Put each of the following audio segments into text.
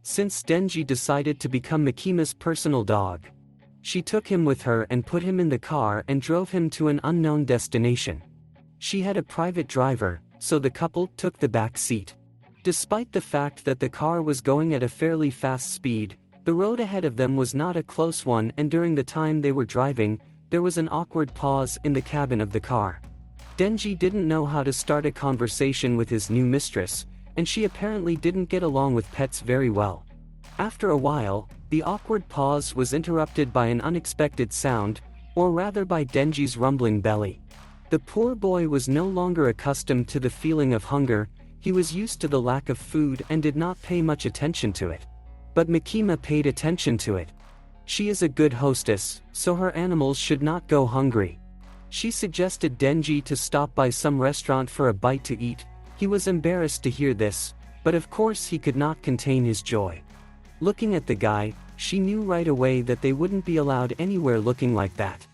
since Denji decided to become Mikima's personal dog. She took him with her and put him in the car and drove him to an unknown destination. She had a private driver, so the couple took the back seat. Despite the fact that the car was going at a fairly fast speed, the road ahead of them was not a close one, and during the time they were driving, there was an awkward pause in the cabin of the car. Denji didn't know how to start a conversation with his new mistress, and she apparently didn't get along with pets very well. After a while, the awkward pause was interrupted by an unexpected sound, or rather by Denji's rumbling belly. The poor boy was no longer accustomed to the feeling of hunger. He was used to the lack of food and did not pay much attention to it. But Mikima paid attention to it. She is a good hostess, so her animals should not go hungry. She suggested Denji to stop by some restaurant for a bite to eat. He was embarrassed to hear this, but of course he could not contain his joy. Looking at the guy, she knew right away that they wouldn't be allowed anywhere looking like that.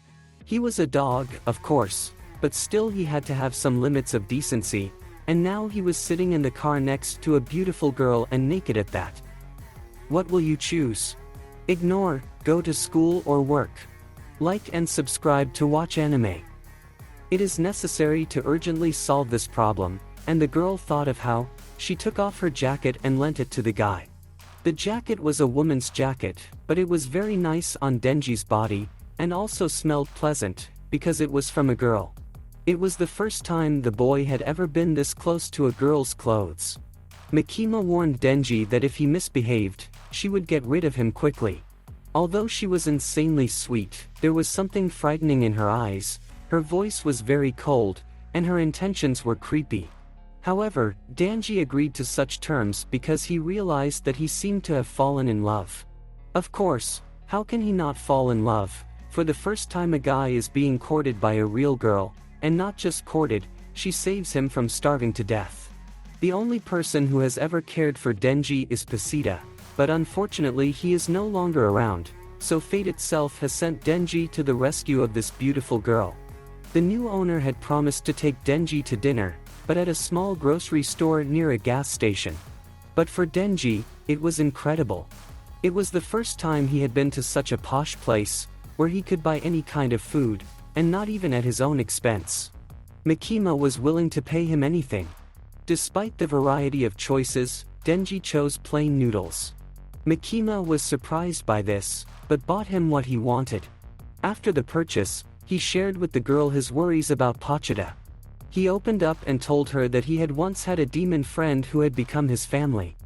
He was a dog, of course, but still he had to have some limits of decency, and now he was sitting in the car next to a beautiful girl and naked at that. What will you choose? Ignore, go to school or work? Like and subscribe to watch anime. It is necessary to urgently solve this problem, and the girl thought of how. She took off her jacket and lent it to the guy. The jacket was a woman's jacket, but it was very nice on Denji's body, and also smelled pleasant, because it was from a girl. It was the first time the boy had ever been this close to a girl's clothes. Mikima warned Denji that if he misbehaved, she would get rid of him quickly. Although she was insanely sweet, there was something frightening in her eyes, her voice was very cold, and her intentions were creepy. However, Denji agreed to such terms because he realized that he seemed to have fallen in love. Of course, how can he not fall in love? For the first time a guy is being courted by a real girl, and not just courted, she saves him from starving to death. The only person who has ever cared for Denji is Pasita, but unfortunately he is no longer around, so fate itself has sent Denji to the rescue of this beautiful girl. The new owner had promised to take Denji to dinner, but at a small grocery store near a gas station. But for Denji, it was incredible. It was the first time he had been to such a posh place, where he could buy any kind of food, and not even at his own expense. Mikima was willing to pay him anything. Despite the variety of choices, Denji chose plain noodles. Mikima was surprised by this, but bought him what he wanted. After the purchase, he shared with the girl his worries about Pachita. He opened up and told her that he had once had a demon friend who had become his family.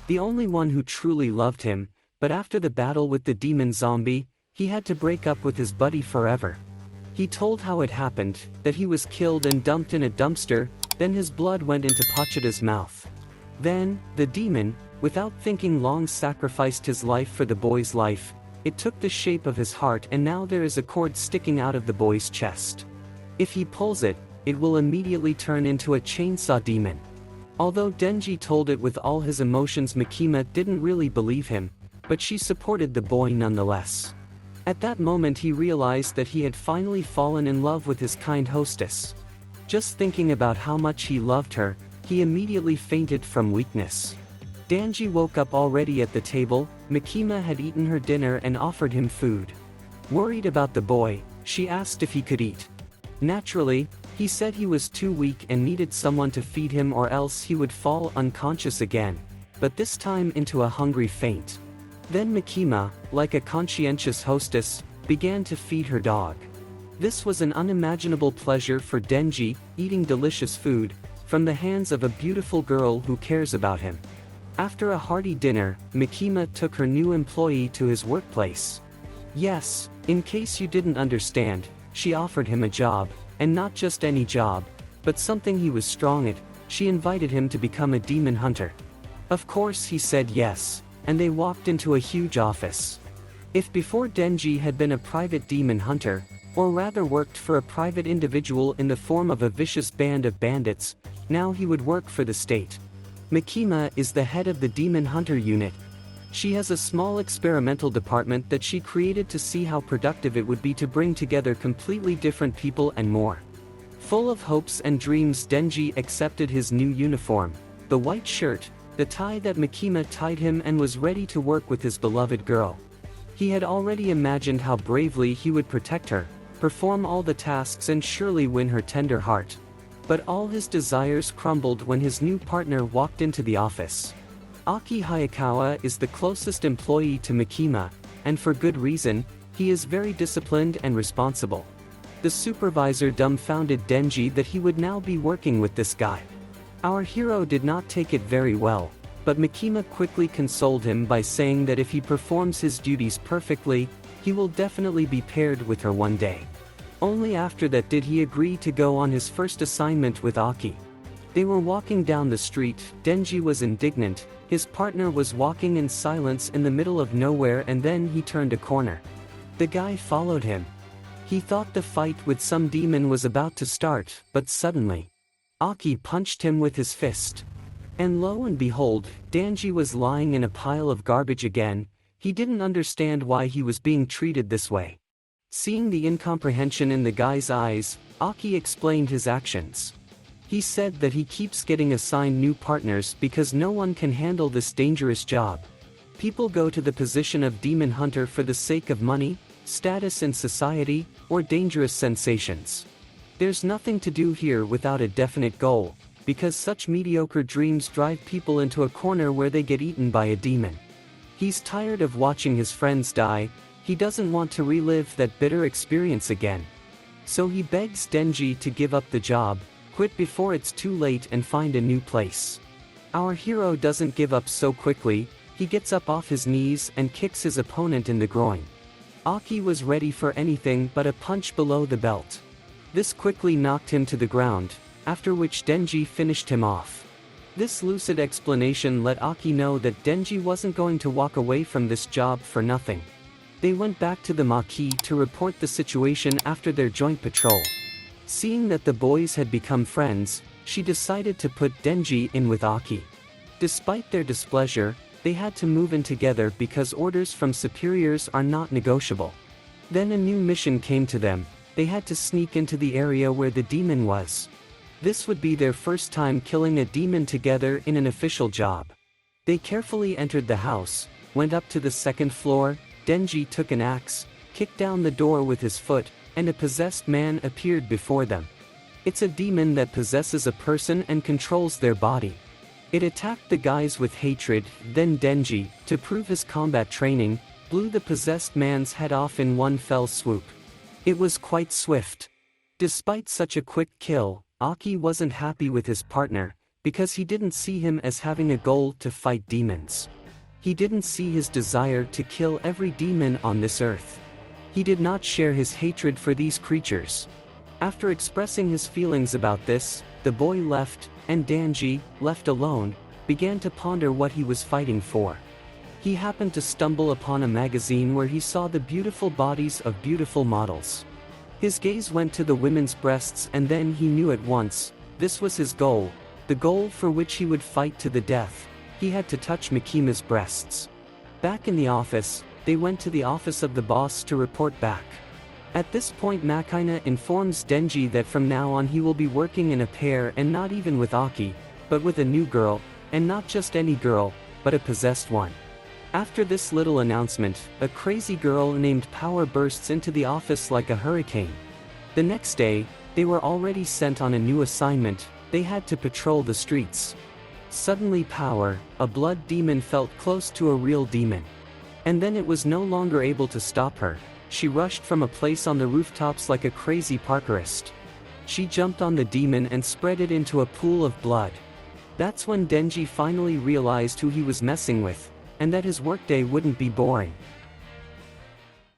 The only one who truly loved him, but after the battle with the demon zombie, he had to break up with his buddy forever. He told how it happened, that he was killed and dumped in a dumpster, then his blood went into Pachita's mouth. Then, the demon, without thinking long, sacrificed his life for the boy's life. It took the shape of his heart, and now there is a cord sticking out of the boy's chest. If he pulls it, it will immediately turn into a chainsaw demon. Although Denji told it with all his emotions, Mikima didn't really believe him, but she supported the boy nonetheless. At that moment he realized that he had finally fallen in love with his kind hostess. Just thinking about how much he loved her, he immediately fainted from weakness. Denji woke up already at the table. Mikima had eaten her dinner and offered him food. Worried about the boy, she asked if he could eat. Naturally, he said he was too weak and needed someone to feed him or else he would fall unconscious again, but this time into a hungry faint. Then Mikima, like a conscientious hostess, began to feed her dog. This was an unimaginable pleasure for Denji, eating delicious food from the hands of a beautiful girl who cares about him. After a hearty dinner, Mikima took her new employee to his workplace. Yes, in case you didn't understand, she offered him a job, and not just any job, but something he was strong at. She invited him to become a demon hunter. Of course he said yes, and they walked into a huge office. If before Denji had been a private demon hunter, or rather worked for a private individual in the form of a vicious band of bandits, now he would work for the state. Mikima is the head of the Demon Hunter unit. She has a small experimental department that she created to see how productive it would be to bring together completely different people and more. Full of hopes and dreams, Denji accepted his new uniform, the white shirt, the tie that Makima tied him, and was ready to work with his beloved girl. He had already imagined how bravely he would protect her, perform all the tasks, and surely win her tender heart. But all his desires crumbled when his new partner walked into the office. Aki Hayakawa is the closest employee to Makima, and for good reason. He is very disciplined and responsible. The supervisor dumbfounded Denji that he would now be working with this guy. Our hero did not take it very well, but Makima quickly consoled him by saying that if he performs his duties perfectly, he will definitely be paired with her one day. Only after that did he agree to go on his first assignment with Aki. They were walking down the street. Denji was indignant. His partner was walking in silence in the middle of nowhere, and then he turned a corner. The guy followed him. He thought the fight with some demon was about to start, but suddenly, Aki punched him with his fist. And lo and behold, Denji was lying in a pile of garbage again. He didn't understand why he was being treated this way. Seeing the incomprehension in the guy's eyes, Aki explained his actions. He said that he keeps getting assigned new partners because no one can handle this dangerous job. People go to the position of demon hunter for the sake of money, status in society, or dangerous sensations. There's nothing to do here without a definite goal, because such mediocre dreams drive people into a corner where they get eaten by a demon. He's tired of watching his friends die. He doesn't want to relive that bitter experience again. So he begs Denji to give up the job, quit before it's too late, and find a new place. Our hero doesn't give up so quickly. He gets up off his knees and kicks his opponent in the groin. Aki was ready for anything but a punch below the belt. This quickly knocked him to the ground, after which Denji finished him off. This lucid explanation let Aki know that Denji wasn't going to walk away from this job for nothing. They went back to the Maquis to report the situation after their joint patrol. Seeing that the boys had become friends, she decided to put Denji in with Aki. Despite their displeasure, they had to move in together because orders from superiors are not negotiable. Then a new mission came to them. They had to sneak into the area where the demon was. This would be their first time killing a demon together in an official job. They carefully entered the house, went up to the second floor. Denji took an axe, kicked down the door with his foot, and a possessed man appeared before them. It's a demon that possesses a person and controls their body. It attacked the guys with hatred. Then Denji, to prove his combat training, blew the possessed man's head off in one fell swoop. It was quite swift. Despite such a quick kill, Aki wasn't happy with his partner, because he didn't see him as having a goal to fight demons. He didn't see his desire to kill every demon on this earth. He did not share his hatred for these creatures. After expressing his feelings about this, the boy left, and Denji, left alone, began to ponder what he was fighting for. He happened to stumble upon a magazine where he saw the beautiful bodies of beautiful models. His gaze went to the women's breasts, and then he knew at once, this was his goal, the goal for which he would fight to the death. He had to touch Makima's breasts. Back in the office, they went to the office of the boss to report back. At this point, Makina informs Denji that from now on he will be working in a pair, and not even with Aki, but with a new girl, and not just any girl, but a possessed one. After this little announcement, a crazy girl named Power bursts into the office like a hurricane. The next day, they were already sent on a new assignment. They had to patrol the streets. Suddenly Power, a blood demon, felt close to a real demon. And then it was no longer able to stop her. She rushed from a place on the rooftops like a crazy parkourist. She jumped on the demon and spread it into a pool of blood. That's when Denji finally realized who he was messing with, and that his workday wouldn't be boring.